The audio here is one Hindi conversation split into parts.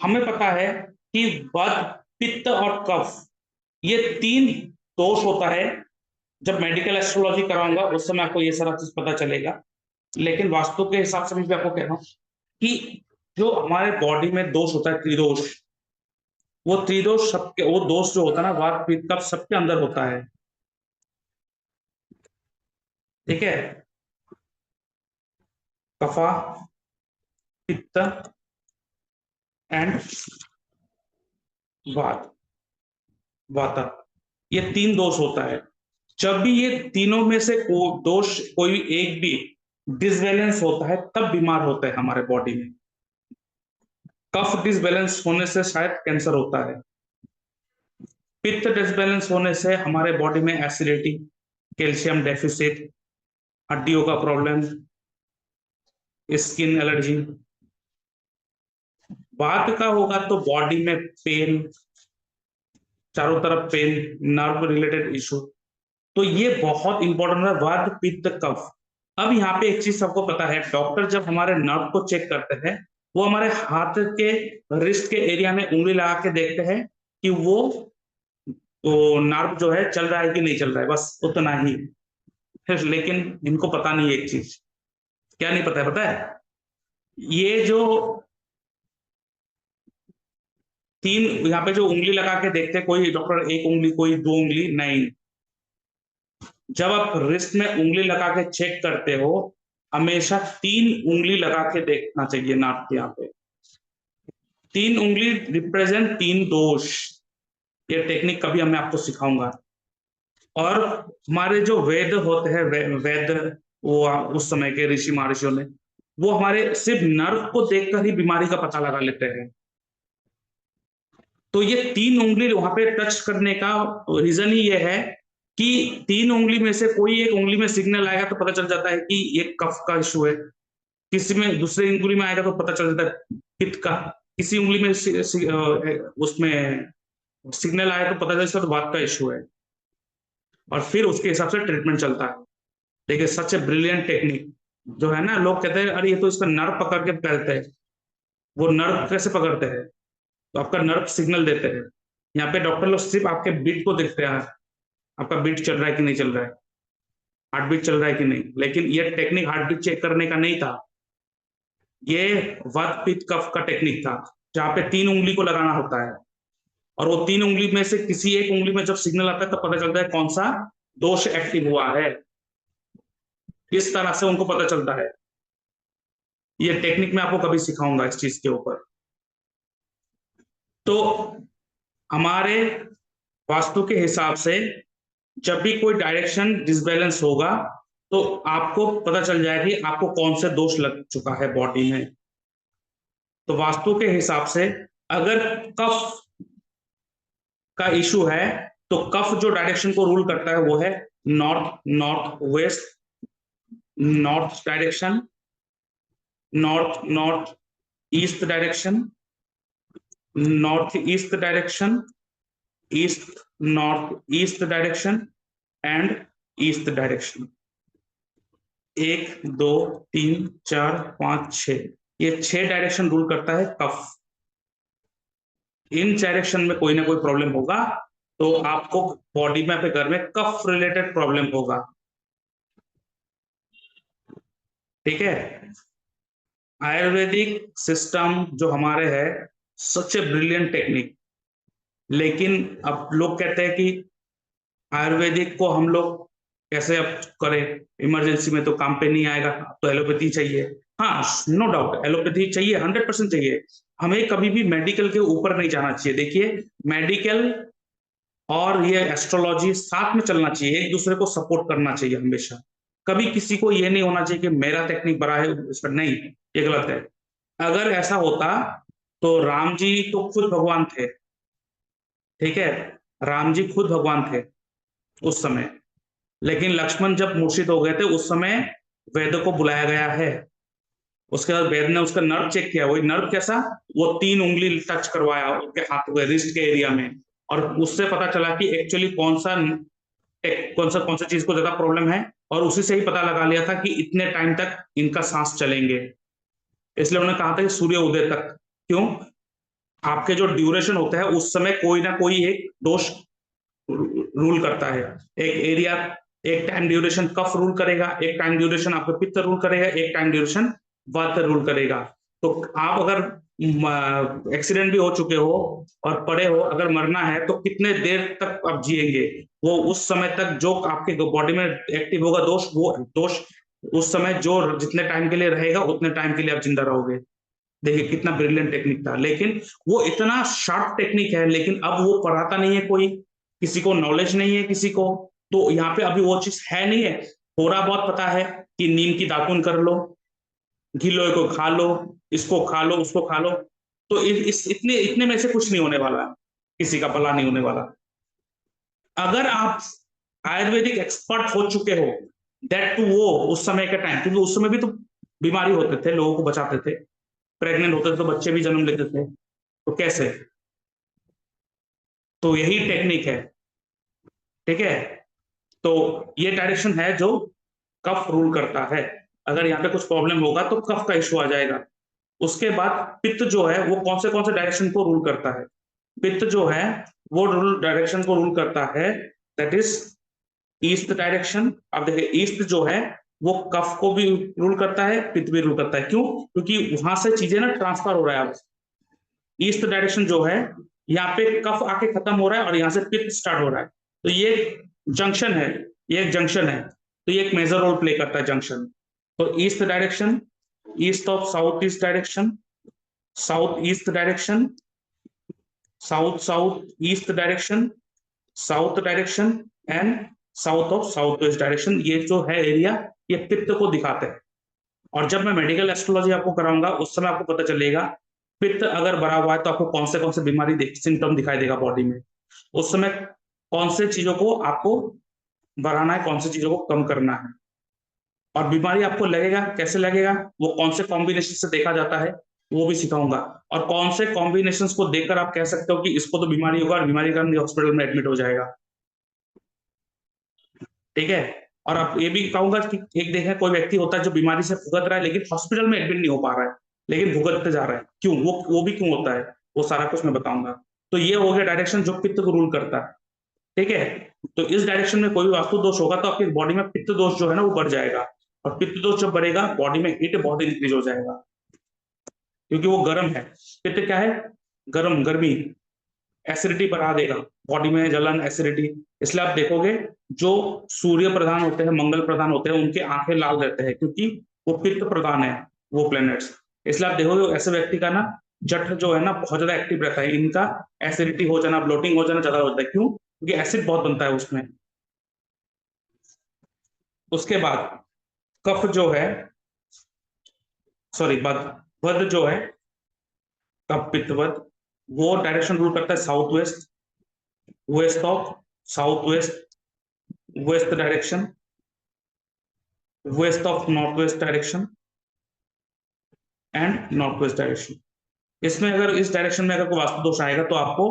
हमें पता है कि वात, पित्त और कफ, ये तीन दोष होता है। जब मेडिकल एस्ट्रोलॉजी कराऊंगा उस समय आपको ये सारा चीज पता चलेगा। लेकिन वास्तु के हिसाब से भी आपको कह रहा हूं कि जो हमारे बॉडी में दोष होता है त्रिदोष, वो त्रिदोष सबके, वो दोष जो होता है ना, वात पित्त कफ सबके अंदर होता है। ठीक है। कफा, पित्त एंड वात, वाता, ये तीन दोष होता है। जब भी ये तीनों में से दोष कोई एक भी डिसबैलेंस होता है तब बीमार होते हैं हमारे बॉडी में। कफ डिसबैलेंस होने से शायद कैंसर होता है। पित्त डिसबैलेंस होने से हमारे बॉडी में एसिडिटी, कैल्शियम डेफिसिट, हड्डियों का प्रॉब्लम, स्किन एलर्जी। वात का होगा तो बॉडी में पेन, चारों तरफ पेन, नर्व रिलेटेड इशू। तो ये बहुत इंपॉर्टेंट है, वात पित्त कफ। अब यहाँ पे एक चीज सबको पता है, डॉक्टर जब हमारे नर्व को चेक करते हैं, वो हमारे हाथ के रिस्ट के एरिया में उंगली लगा के देखते हैं कि वो नर्व जो है चल रहा है कि नहीं चल रहा है, बस उतना ही। फिर लेकिन इनको पता नहीं एक चीज, क्या नहीं पता है, पता है? ये जो तीन यहाँ पे जो उंगली लगा के देखते हैं, कोई डॉक्टर एक उंगली, कोई दो उंगली नहीं। जब आप रिस्ट में उंगली लगा के चेक करते हो, हमेशा तीन उंगली लगा के देखना चाहिए नाक के यहाँ पे। तीन उंगली रिप्रेजेंट तीन दोष। ये टेक्निक कभी मैं आपको सिखाऊंगा। और हमारे जो वेद होते हैं, वेद, वो उस समय के ऋषि महर्षियों ने, वो हमारे सिर्फ नर्व को देखकर ही बीमारी का पता लगा लेते हैं। तो ये तीन उंगली वहां पे टच करने का रीजन ही ये है कि तीन उंगली में से कोई एक उंगली में सिग्नल आएगा तो पता चल जाता है कि ये कफ का इशू है। किसी में दूसरे उंगली में आएगा तो पता चल जाता है पित्त का। किसी उंगली में उसमें सिग्नल आया तो पता चल जाता है वात का इशू है। और फिर उसके हिसाब से ट्रीटमेंट चलता है। देखिए, सच ए ब्रिलियंट टेक्निक जो है ना, लोग कहते हैं अरे ये तो इसका नर्व पकड़ के पहनते हैं। वो नर्व कैसे पकड़ते हैं? तो आपका नर्व सिग्नल देते हैं। यहाँ पे डॉक्टर लोग सिर्फ आपके बीट को देखते हैं, आपका बीट चल रहा है कि नहीं चल रहा है, हार्ट बीट चल रहा है कि नहीं। लेकिन ये टेक्निक हार्ट बीट चेक करने का नहीं था, ये वात पित्त कफ का टेक्निक था, जहाँ पे तीन उंगली को लगाना होता है। और वो तीन उंगली में से किसी एक उंगली में जब सिग्नल आता है तब पता चलता है कौन सा दोष एक्टिव हुआ है। इस तरह से उनको पता चलता है। ये टेक्निक मैं आपको कभी सिखाऊंगा इस चीज के ऊपर। तो हमारे वास्तु के हिसाब से जब भी कोई डायरेक्शन डिसबैलेंस होगा तो आपको पता चल जाएगा कि आपको कौन से दोष लग चुका है बॉडी में। तो वास्तु के हिसाब से अगर कफ का इशू है तो कफ जो डायरेक्शन को रूल करता है वो है north, north west, north direction, north north east direction, north east direction, east north east direction and east direction. एक, दो, तीन, चार, पांच, छ, ये छह डायरेक्शन रूल करता है कफ। इन डायरेक्शन में कोई ना कोई प्रॉब्लम होगा तो आपको बॉडी में, आपके घर में कफ रिलेटेड प्रॉब्लम होगा। ठीक है। आयुर्वेदिक सिस्टम जो हमारे है, सच ए ब्रिलियंट टेक्निक। लेकिन अब लोग कहते हैं कि आयुर्वेदिक को हम लोग कैसे अब करें, इमरजेंसी में तो काम पे नहीं आएगा, अब तो एलोपैथी चाहिए। हाँ, नो डाउट एलोपैथी चाहिए, 100% चाहिए। हमें कभी भी मेडिकल के ऊपर नहीं जाना चाहिए। देखिए, मेडिकल और ये एस्ट्रोलॉजी साथ में चलना चाहिए, एक दूसरे को सपोर्ट करना चाहिए हमेशा। कभी किसी को ये नहीं होना चाहिए कि मेरा टेक्निक बड़ा है इस पर, नहीं, ये गलत है। अगर ऐसा होता तो राम जी तो खुद भगवान थे। ठीक है, राम जी खुद भगवान थे उस समय। लेकिन लक्ष्मण जब मूर्छित हो गए थे उस समय वेद को बुलाया गया है। उसके बाद वेद ने उसका नर्व चेक किया। वही नर्व कैसा, वो तीन उंगली टच करवाया उनके हाथ में, रिस्ट के एरिया में। और उससे पता चला कि एक्चुअली कौन सा चीज को ज्यादा प्रॉब्लम है। और उसी से ही पता लगा लिया था कि इतने टाइम तक इनका सांस चलेंगे। इसलिए उन्होंने कहा था कि सूर्य उदय तक। क्यों? आपके जो ड्यूरेशन होता है उस समय कोई ना कोई एक दोष रूल करता है। एक एरिया, एक टाइम ड्यूरेशन कफ रूल करेगा, एक टाइम ड्यूरेशन आपका पित्त रूल करेगा, एक टाइम ड्यूरेशन वात रूल करेगा। तो आप अगर एक्सीडेंट भी हो चुके हो और पड़े हो, अगर मरना है तो कितने देर तक आप जिएंगे, वो उस समय तक जो आपके बॉडी में एक्टिव होगा दोष, वो दोष उस समय जो जितने टाइम के लिए रहेगा उतने टाइम के लिए आप जिंदा रहोगे। देखिए कितना ब्रिलियंट टेक्निक था, लेकिन वो इतना शार्प टेक्निक है, लेकिन अब वो पढ़ाता नहीं है कोई, किसी को नॉलेज नहीं है किसी को। तो यहाँ पे अभी वो चीज है नहीं है। थोड़ा बहुत पता है कि नीम की दातुन कर लो, घिलोय को खा लो, इसको खा लो, उसको खा लो। तो इस इतने इतने में से कुछ नहीं होने वाला, किसी का भला नहीं होने वाला। अगर आप आयुर्वेदिक एक्सपर्ट हो चुके हो, दैट टू वो उस समय का टाइम, क्योंकि उस समय भी तो बीमारी होते थे, लोगों को बचाते थे, प्रेग्नेंट होते थे तो बच्चे भी जन्म लेते थे, तो कैसे? तो यही टेक्निक है। ठीक है, तो ये डायरेक्शन है जो कफ रूल करता है। अगर यहाँ पे कुछ प्रॉब्लम होगा तो कफ का इश्यू आ जाएगा। उसके बाद पित्त जो है वो कौन से डायरेक्शन को रूल करता है? पित्त जो है वो रूल डायरेक्शन को रूल करता है, दैट इज ईस्ट डायरेक्शन। अब देखिए ईस्ट जो है वो कफ को भी रूल करता है, पित्त भी रूल करता है। क्यों? क्योंकि वहां से चीजें ना ट्रांसफर हो रहा है। ईस्ट डायरेक्शन जो है, यहाँ पे कफ आके खत्म हो रहा है और यहाँ से पित्त स्टार्ट हो रहा है। तो ये जंक्शन है, ये एक जंक्शन है, तो ये एक मेजर रोल प्ले करता है जंक्शन। तो east direction, east of south east direction, south east direction, south south east direction, south direction and south of south west direction, ये जो है एरिया, ये पित्त को दिखाते हैं। और जब मैं मेडिकल एस्ट्रोलॉजी आपको कराऊंगा उस समय आपको पता चलेगा पित्त अगर भरा हुआ है तो आपको कौन से बीमारी सिम्टम दिखाई देगा बॉडी में। उस समय कौन से चीजों को आपको बढ़ाना है, कौन सी चीजों को कम करना है। और बीमारी आपको लगेगा कैसे लगेगा, वो कौन से कॉम्बिनेशन से देखा जाता है वो भी सिखाऊंगा। और कौन से कॉम्बिनेशन को देखकर आप कह सकते हो कि इसको तो बीमारी होगा और बीमारी का हॉस्पिटल में एडमिट हो जाएगा। ठीक है, और आप ये भी कहूंगा कि एक देखा कोई व्यक्ति होता है जो बीमारी से भुगत रहा है लेकिन हॉस्पिटल में एडमिट नहीं हो पा रहा है, लेकिन भुगतते जा रहा है, क्यों? वो भी क्यों होता है, वो सारा कुछ मैं बताऊंगा। तो ये हो गया डायरेक्शन जो पित्त को रूल करता है। ठीक है, तो इस डायरेक्शन में कोई भी वास्तु दोष होगा तो आपकी बॉडी में पित्त दोष जो है ना वो बढ़ जाएगा। और पित्त दोष जब बढ़ेगा बॉडी में हीट बहुत इंक्रीज हो जाएगा, क्योंकि वो गर्म है। पित्त क्या है? गर्म, गर्मी, एसिडिटी बढ़ा देगा, बॉडी में जलन, एसिडिटी। इसलिए आप देखोगे जो सूर्य प्रधान होते हैं, मंगल प्रधान होते हैं, उनके आंखें लाल रहते हैं, क्योंकि वो पित्त प्रधान है, वो प्लैनेट्स। इसलिए आप देखोगे ऐसे व्यक्ति का ना जठ जो है ना बहुत ज्यादा एक्टिव रहता है, इनका एसिडिटी हो जाना, ब्लोटिंग हो जाना ज्यादा होता है। क्यों? क्योंकि एसिड बहुत बनता है उसमें। उसके बाद कफ जो है, सॉरी बद, बद जो है, कफ पित्त बद, वो डायरेक्शन रूल करता है south west, west of south west, west direction, west of north west direction and north west direction. इसमें अगर इस डायरेक्शन में अगर कोई वास्तु दोष आएगा तो आपको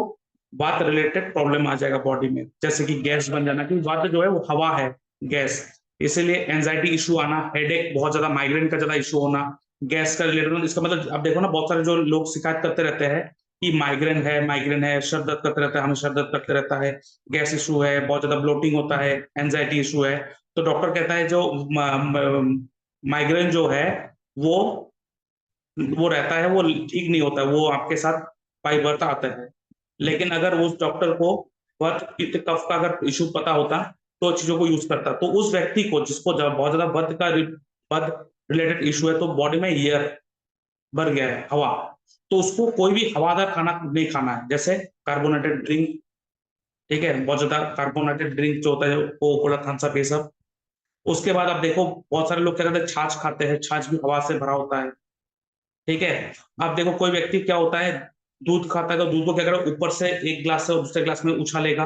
वात रिलेटेड प्रॉब्लम आ जाएगा बॉडी में, जैसे कि गैस बन जाना, क्योंकि वात जो है वो हवा है, गैस। इसीलिए एंजाइटी इशू आना, हेडेक बहुत ज्यादा, माइग्रेन का ज्यादा इशू होना, गैस का रिलेटेड होना। इसका मतलब आप देखो ना बहुत सारे जो लोग शिकायत करते रहते हैं कि माइग्रेन है, माइग्रेन है, सर दर्द करते रहता है, हमें सर दर्द करते रहता है, गैस इशू है, बहुत ज्यादा ब्लोटिंग होता है, एंजाइटी इशू है। तो डॉक्टर कहता है जो माइग्रेन जो है वो वो रहता है, वो ठीक नहीं होता है, वो आपके साथ बाई बर्थ आता है। लेकिन अगर उस डॉक्टर को वात पित्त कफ का अगर इशू पता होता तो चीजों को यूज करता, तो उस व्यक्ति को जिसको बहुत ज्यादा बद रिलेटेड इशू है, तो बॉडी में एयर भर गया है, हवा, तो उसको कोई भी हवादार खाना नहीं खाना है, जैसे कार्बोनेटेड ड्रिंक। ठीक है, बहुत ज्यादा कार्बोनेटेड ड्रिंक जो होता है, कोका कोला, थम्स अप, ये सब। उसके बाद आप देखो बहुत सारे लोग क्या करते हैं, छाछ खाते हैं, छाछ भी हवा से भरा होता है। ठीक है, अब देखो कोई व्यक्ति क्या होता है, दूध खाता है तो दूध को क्या करेगा, ऊपर से एक ग्लास से और दूसरे ग्लास में उछालेगा,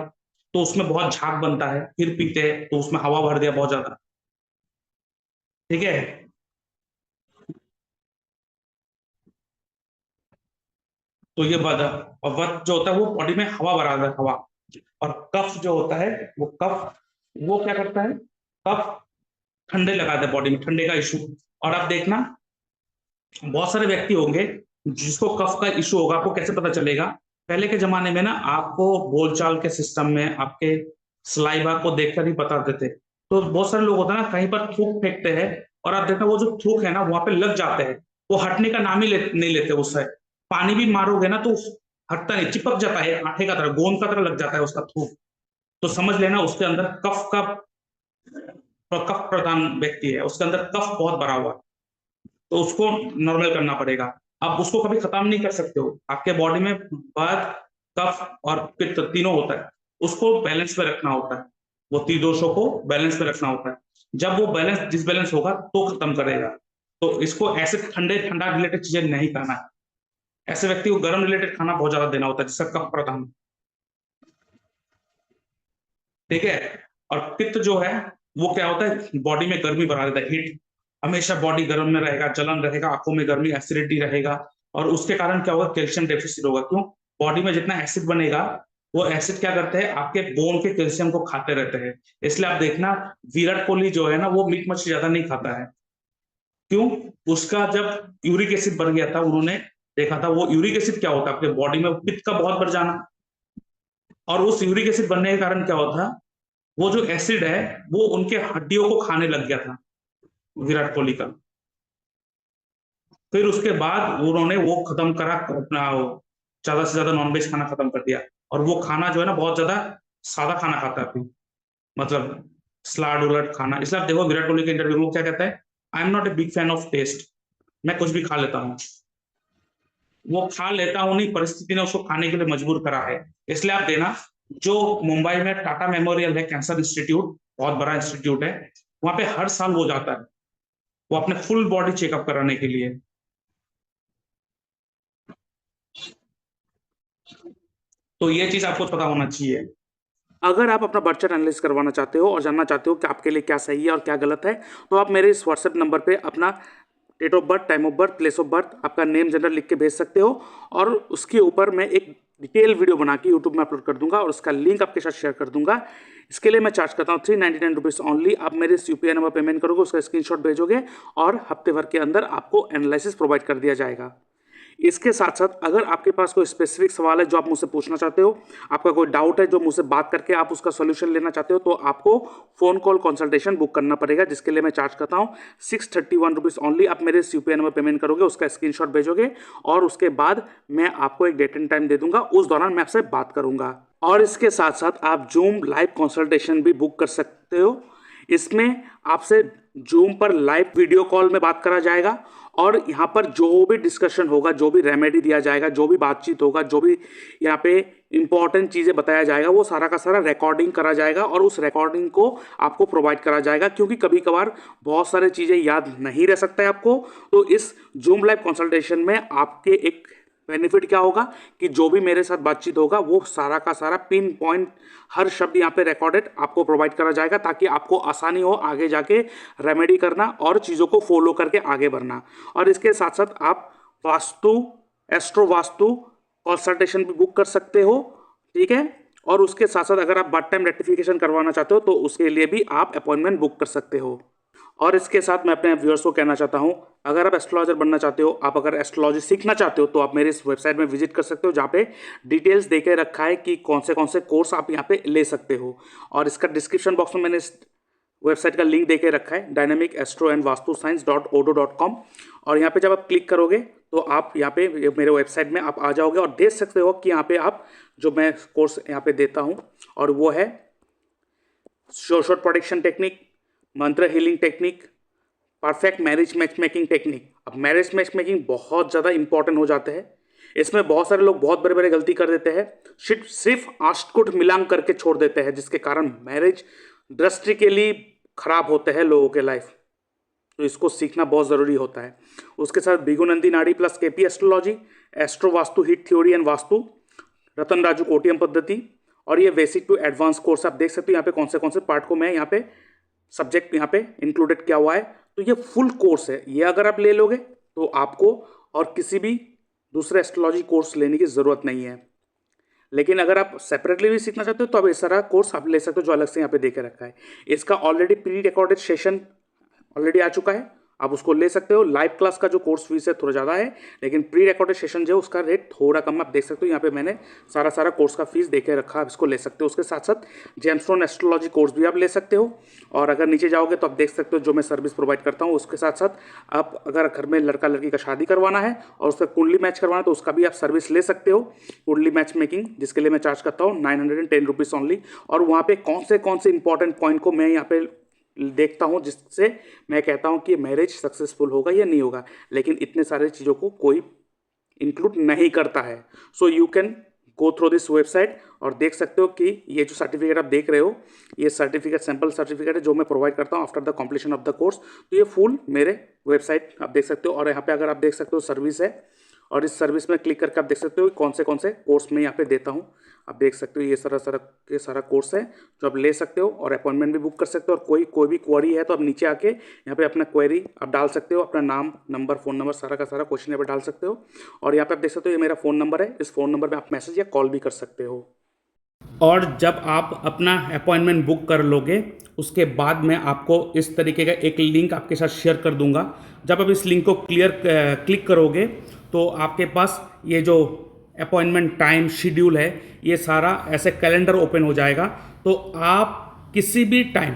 तो उसमें बहुत झाग बनता है, फिर पीते हैं तो उसमें हवा भर दिया बहुत ज्यादा। ठीक है, तो ये बद, और वध जो होता है वो बॉडी में हवा भरा देता है, हवा। और कफ जो होता है, वो कफ, वो क्या करता है, कफ ठंडे लगाता है बॉडी में, ठंडे का इशू। और आप देखना बहुत सारे व्यक्ति होंगे जिसको कफ का इशू होगा, आपको कैसे पता चलेगा? पहले के जमाने में ना आपको बोलचाल के सिस्टम में आपके सलाइवा को देखकर ही बताते थे। तो बहुत सारे लोग होते हैं ना, कहीं पर थूक फेंकते हैं और आप देखना वो जो थूक है ना वहां पे लग जाते हैं, वो हटने का नाम ही नहीं लेते उससे। पानी भी मारोगे ना तो हटता नहीं, चिपक जाता है आठे का तरह, गोंद का तरह लग जाता है उसका थूक। तो समझ लेना उसके अंदर कफ प्रधान व्यक्ति है, उसके अंदर कफ बहुत भरा हुआ है, तो उसको नॉर्मल करना पड़ेगा। आप उसको कभी खत्म नहीं कर सकते हो, आपके बॉडी में वात, कफ और पित्त तीनों होता है, उसको बैलेंस में रखना होता है, वो त्रिदोषों को बैलेंस में रखना होता है। जब वो बैलेंस डिसबैलेंस होगा तो खत्म करेगा। तो इसको ऐसे ठंडे ठंडा रिलेटेड चीजें नहीं खाना है, ऐसे व्यक्ति को गर्म रिलेटेड खाना बहुत ज्यादा देना होता है जिसका कफ प्रधान, ठीक है। और पित्त जो है वो क्या होता है, बॉडी में गर्मी बढ़ा देता है, हीट, हमेशा बॉडी गर्म में रहेगा, जलन रहेगा, आंखों में गर्मी, एसिडिटी रहेगा। और उसके कारण क्या होगा, कैल्शियम डेफिसिट होगा। क्यों? बॉडी में जितना एसिड बनेगा, वो एसिड क्या करते हैं, आपके बोन के कैल्शियम को खाते रहते हैं। इसलिए आप देखना, विराट कोहली जो है ना वो मीट मछली ज्यादा नहीं खाता है। क्यों? उसका जब यूरिक एसिड बढ़ गया था, उन्होंने देखा था वो यूरिक एसिड क्या होता है, आपके बॉडी में पित्त का बहुत बढ़ जाना, और उस यूरिक एसिड बनने के कारण क्या होता, वो जो एसिड है वो उनके हड्डियों को खाने लग गया था, विराट कोहली का। फिर उसके बाद उन्होंने वो खत्म करा अपना, ज्यादा से ज्यादा नॉनवेज खाना खत्म कर दिया, और वो खाना जो है ना बहुत ज्यादा सादा खाना खाता है, मतलब सलाद उलट खाना। इसलिए आप देखो विराट कोहली के इंटरव्यू में क्या कहता है, I am not a big fan of test, मैं कुछ भी खा लेता हूँ। वो खा लेता हूँ नहीं, परिस्थिति ने उसको खाने के लिए मजबूर करा है। इसलिए आप देना, जो मुंबई में टाटा मेमोरियल है कैंसर इंस्टीट्यूट, बहुत बड़ा इंस्टीट्यूट है, वहां पे हर साल वो जाता है, वो अपने फुल बॉडी चेकअप कराने के लिए। तो ये चीज आपको पता होना चाहिए। अगर आप अपना बर्थ चार्ट एनालिसिस करवाना चाहते हो और जानना चाहते हो कि आपके लिए क्या सही है और क्या गलत है, तो आप मेरे इस व्हाट्सएप नंबर पे अपना date of birth, time of birth, place of birth, आपका नेम, जेंडर लिख के भेज सकते हो। और उसके ऊपर मैं एक डिटेल वीडियो बना के यूट्यूब में अपलोड कर दूंगा और उसका लिंक आपके साथ शेयर कर दूंगा। इसके लिए मैं चार्ज करता हूँ 399 ओनली। आप मेरे इस यूपीआई नंबर पेमेंट करोगे, उसका स्क्रीनशॉट भेजोगे और हफ्ते भर के अंदर आपको एनालिसिस प्रोवाइड कर दिया जाएगा। इसके साथ साथ अगर आपके पास कोई स्पेसिफिक सवाल है जो आप मुझसे पूछना चाहते हो, आपका कोई डाउट है जो मुझसे बात करके आप उसका सोल्यूशन लेना चाहते हो, तो आपको फोन कॉल कंसल्टेशन बुक करना पड़ेगा, जिसके लिए मैं चार्ज करता हूँ 631 ओनली। आप मेरे यूपीआई नंबर पेमेंट करोगे, उसका स्क्रीनशॉट भेजोगे और उसके बाद मैं आपको एक डेट एंड टाइम दे दूंगा, उस दौरान मैं आपसे बात करूंगा। और इसके साथ साथ आप जूम लाइव कंसल्टेशन भी बुक कर सकते हो। इसमें आपसे जूम पर लाइव वीडियो कॉल में बात करा जाएगा और यहाँ पर जो भी डिस्कशन होगा, जो भी रेमेडी दिया जाएगा, जो भी बातचीत होगा, जो भी यहाँ पे इंपॉर्टेंट चीज़ें बताया जाएगा, वो सारा का सारा रिकॉर्डिंग करा जाएगा और उस रिकॉर्डिंग को आपको प्रोवाइड करा जाएगा। क्योंकि कभी कभार बहुत सारी चीज़ें याद नहीं रह सकता है आपको, तो इस जूम लाइव कंसल्टेशन में आपके एक बेनिफिट क्या होगा कि जो भी मेरे साथ बातचीत होगा वो सारा का सारा पिन पॉइंट, हर शब्द यहाँ पे रिकॉर्डेड आपको प्रोवाइड करा जाएगा, ताकि आपको आसानी हो आगे जाके रेमेडी करना और चीज़ों को फॉलो करके आगे बढ़ना। और इसके साथ साथ आप वास्तु, एस्ट्रो वास्तु कंसल्टेशन भी बुक कर सकते हो, ठीक है। और उसके साथ साथ अगर आप बर्थ टाइम रेक्टिफिकेशन करवाना चाहते हो तो उसके लिए भी आप अपॉइंटमेंट बुक कर सकते हो। और इसके साथ मैं अपने व्यूअर्स को कहना चाहता हूं, अगर आप एस्ट्रोलॉजर बनना चाहते हो, आप अगर एस्ट्रोलॉजी सीखना चाहते हो, तो आप मेरे इस वेबसाइट में विजिट कर सकते हो, जहाँ पे डिटेल्स दे के रखा है कि कौन से कोर्स आप यहाँ पे ले सकते हो। और इसका डिस्क्रिप्शन बॉक्स में मैंने इस वेबसाइट का लिंक दे के रखा है, dynamicastroandvastuScience.auto.com। और यहाँ पे जब आप क्लिक करोगे तो आप यहाँ पे मेरे वेबसाइट में आप आ जाओगे और देख सकते हो कि यहाँ पे आप जो मैं कोर्स यहाँ पे देता हूँ, और वो है शॉर्ट प्रोडिक्शन टेक्निक, मंत्र healing technique, perfect marriage match making technique. अब मैरिज मैच मेकिंग बहुत ज़्यादा इंपॉर्टेंट हो जाते हैं। इसमें बहुत सारे लोग बहुत बड़े बड़े गलती कर देते हैं, सिर्फ अष्टकुट मिलान करके छोड़ देते हैं, जिसके कारण मैरिज ड्रास्टिकली खराब होते हैं लोगों के लाइफ। तो इसको सीखना बहुत ज़रूरी होता है। उसके साथ Bhrigunandi Nadi plus KP astrology, astro Vastu hit theory and Vastu, Ratan Raju कोटियम पद्धति, और ये बेसिक टू एडवांस कोर्स। आप देख सकते हो यहाँ पे कौन से पार्ट को मैं यहाँ पे सब्जेक्ट यहाँ पे इंक्लूडेड किया हुआ है। तो ये फुल कोर्स है, ये अगर आप ले लोगे तो आपको और किसी भी दूसरे एस्ट्रोलॉजी कोर्स लेने की ज़रूरत नहीं है। लेकिन अगर आप सेपरेटली भी सीखना चाहते हो तो आप इस सारा कोर्स आप ले सकते हो, जो अलग से यहाँ पे दे के रखा है। इसका already prerecorded session already आ चुका है, आप उसको ले सकते हो। लाइव क्लास का जो कोर्स फीस है थोड़ा ज़्यादा है, लेकिन प्री रिकॉर्डेड सेशन जो है उसका रेट थोड़ा कम आप देख सकते हो। यहाँ पे मैंने सारा कोर्स का फीस देके रखा, आप इसको ले सकते हो। उसके साथ साथ जेमस्टोन एस्ट्रोलॉजी कोर्स भी आप ले सकते हो। और अगर नीचे जाओगे तो आप देख सकते हो जो मैं सर्विस प्रोवाइड करता हूँ। उसके साथ साथ आप अगर घर में लड़का लड़की का शादी करवाना है और उसका कुंडली मैच करवाना है तो उसका भी आप सर्विस ले सकते हो, कुंडली मैच मेकिंग, जिसके लिए मैं चार्ज करता हूँ 910 रुपीज़ ओनली। और वहाँ पे कौन से इंपॉर्टेंट पॉइंट को मैं यहाँ पे देखता हूँ जिससे मैं कहता हूँ कि मैरिज सक्सेसफुल होगा या नहीं होगा, लेकिन इतने सारे चीज़ों को कोई इंक्लूड नहीं करता है। So you can go through this website और देख सकते हो कि ये जो सर्टिफिकेट आप देख रहे हो, ये सर्टिफिकेट सैम्पल सर्टिफिकेट है जो मैं प्रोवाइड करता हूँ after the completion of the course. तो ये फुल मेरे वेबसाइट आप देख सकते हो। और यहाँ पे अगर आप देख सकते हो सर्विस है, और इस सर्विस में क्लिक करके आप देख सकते हो कौन से कोर्स मैं यहाँ पे देता हूँ। आप देख सकते हो ये सारा कोर्स है जो आप ले सकते हो और अपॉइंटमेंट भी बुक कर सकते हो। और कोई भी क्वेरी है तो आप नीचे आके यहाँ पे अपना क्वेरी आप डाल सकते हो, अपना नाम, नंबर, फ़ोन नंबर, सारा का सारा क्वेश्चन यहाँ पे डाल सकते हो। और यहाँ पे आप देख सकते हो ये मेरा फ़ोन नंबर है, इस फ़ोन नंबर पर आप मैसेज या कॉल भी कर सकते हो। और जब आप अपना अपॉइंटमेंट बुक कर लोगे उसके बाद मैं आपको इस तरीके का एक लिंक आपके साथ शेयर कर दूंगा। जब आप इस लिंक को क्लिक करोगे तो आपके पास ये जो अपॉइंटमेंट टाइम शेड्यूल है ये सारा ऐसे कैलेंडर ओपन हो जाएगा। तो आप किसी भी टाइम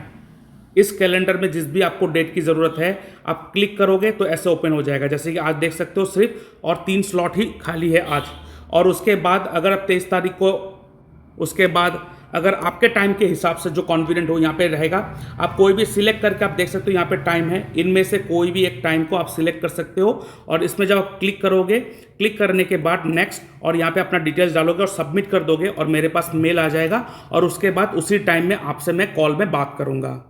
इस कैलेंडर में जिस भी आपको डेट की ज़रूरत है आप क्लिक करोगे तो ऐसे ओपन हो जाएगा। जैसे कि आज देख सकते हो सिर्फ और 3 स्लॉट ही खाली है आज। और उसके बाद अगर आप 23 तारीख को, उसके बाद अगर आपके टाइम के हिसाब से जो कॉन्फिडेंट हो यहाँ पे रहेगा, आप कोई भी सिलेक्ट करके आप देख सकते हो यहाँ पे टाइम है, इनमें से कोई भी एक टाइम को आप सिलेक्ट कर सकते हो। और इसमें जब आप क्लिक करोगे, क्लिक करने के बाद नेक्स्ट और यहाँ पे अपना डिटेल्स डालोगे और सबमिट कर दोगे और मेरे पास मेल आ जाएगा। और उसके बाद उसी टाइम में आपसे मैं कॉल में बात करूँगा।